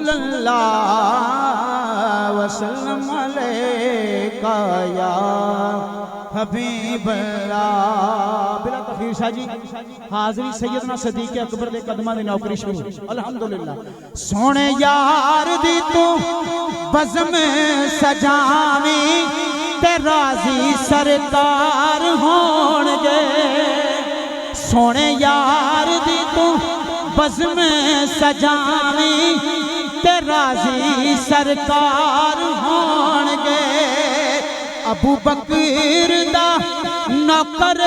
رسول اللہ وسلم علیکہ یا حبیب اللہ۔ بلا تخیر شاہ جی حاضری سیدنا صدیق اکبر دے قدمہ دے نوکری شروع الحمدللہ۔ سونے یار دی تو بزم سجاویں تے راضی سرکار ہون گے، سونے یار دی تو بزم سجاویں تے راضی سرکار ہون گے، ابو بکر دا نوکر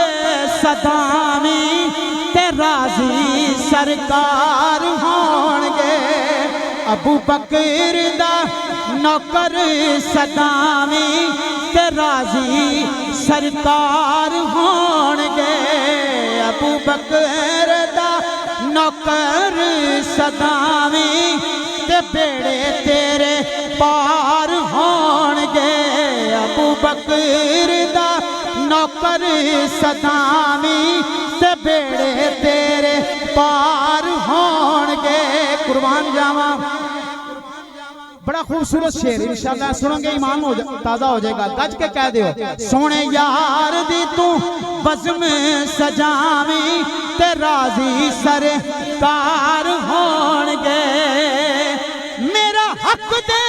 صداویں تے راضی سرکار ہون گے، ابو بکر دا نوکر صداویں تے راضی سرکار ہون گے، ابو بکر دا نوکر صداویں تے بیڑے تیرے پار ہون گے، ابو بکر دا نوکر صداویں تے بیڑے تیرے پار ہون گے۔ قربان جاواں، بڑا خوبصورت شعر، انشاءاللہ سنوں گے ایمان تازہ ہو جائے گا۔ گج کے کہہ دیو، سونے یار دی تو بزم سجاویں تے راضی سرکار ہون گے، میرا حق دے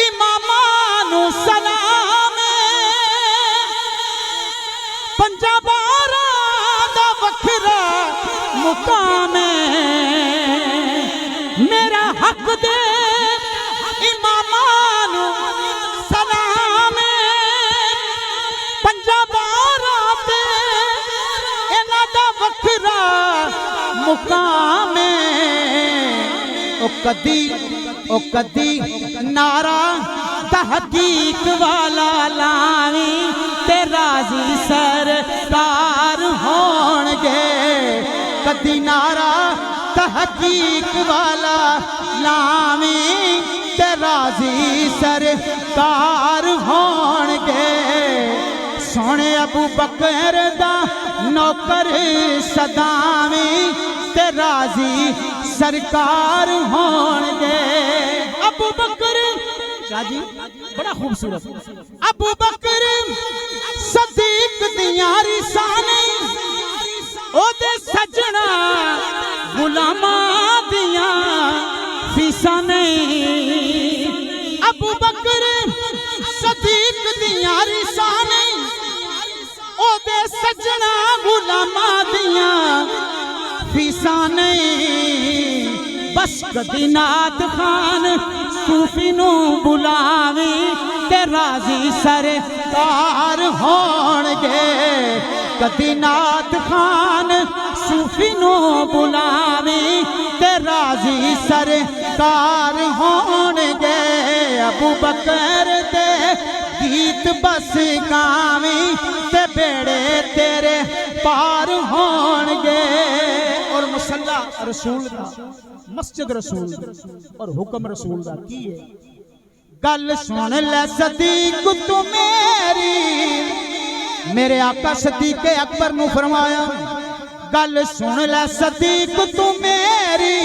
امامانو سلام پنجابارا دا وکھرا مقام، میرا حق دے امامانو سلام پنجابارا تے انہاں دا وکھرا مقام، او کدی نعرہ تحقیق والا لاویں تے راضی سرکار ہون گے، کدی نعرہ تحقیق والا لاویں تے راضی سرکار ہون گے، سونے ابو بکر دا نوکر صداویں تے راضی سرکار ہون گے، ابو بکر شاہ جی بڑا خوبصورت، ابو بکر صدیق دیاں رسانے او دے سجنا غلاماں دیاں فیساں نہیں، ابو بکر صدیق دیاں رسانے او دے سجنا غلاماں دیاں فیساں نہیں، بس کدی نعت خان صوفی نو بلاویں تے راضی سرکار ہون گے، کدی نعت خان صوفی نو بلاویں تے راضی سرکار ہون گے، ابو بکر دے گیت بس گاویں تے بیڑے تیرے پار ہون گے، اور مصلی رسول دا مسجد رسول اور حکم رسول دا کی ہے، گل سن لے صدیق تو میرے آقا صدیق اکبر نو فرمایا، گل سن لے صدیق تو میری،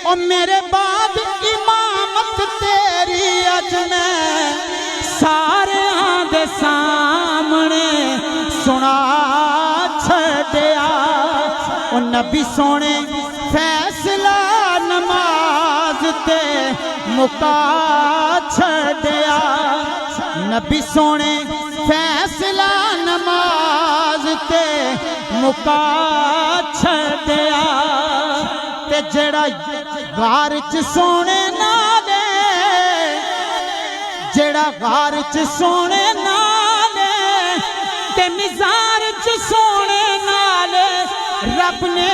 اور میرے بعد امامت تیری اج میں سارے دے سامنے سنا چھڑیا، اور نبی سونے فیصلہ نماز تے مکا چھڑیا، نبی سونے فیصلہ نماز تے مکا چھڑیا، تے جڑا غار چ سونے نالے، جڑا غار چ سونے نالے تے مزار چ سونے نالے، رب نے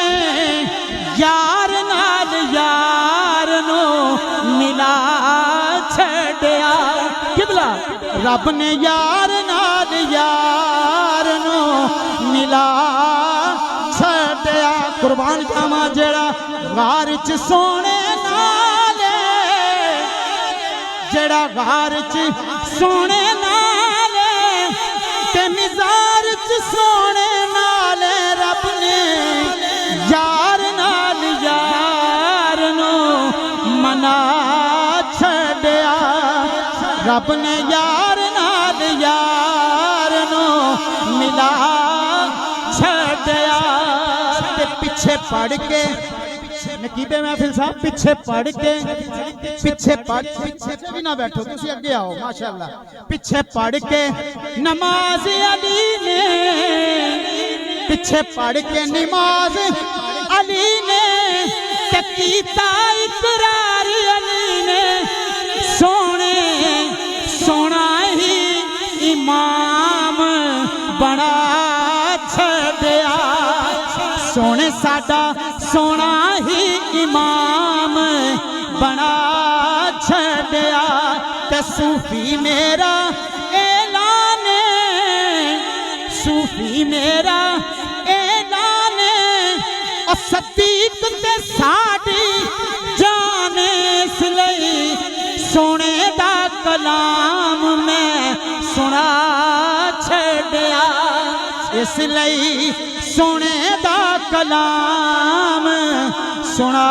یار نال یار نو ملا چھڑیا، قبلہ رب نے یار نال یار نو ملا چھڑیا، قربان جاواں جڑا غار چ سونے نالے، جڑا غار چ سونے نالے تے مزار چ سونے نالے، رب نے یار نال یار نو منا چھڑیا رب نے یار نال یار نو ملا چھڑیا تے پیچھے پڑھ کے نقیب محفل صاحب پیچھے پڑھ کے پیچھے بھی نہ بیٹھو تسی اگے آؤ ماشاءاللہ پیچھے پڑھ کے نماز علی نے پیچھے پڑھ کے نماز علی نے کیتا اقرار علی نے سونا ہی امام بنا چھڑیا سونے ساڈا سونا ہی امام بنا چھڑیا تے صوفی میرا اعلان صوفی میرا اعلان اور صدیق تے ساڈی جان اس لئی سونے دا کلام میں سنا چھڑیا اس لئی سونے دا کلام سنا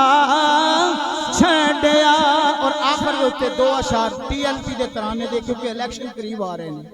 چھڑیا اور آخر ہوتے دو اشعار TLP دے ترانے دے کیونکہ الیکشن قریب آ رہے ہیں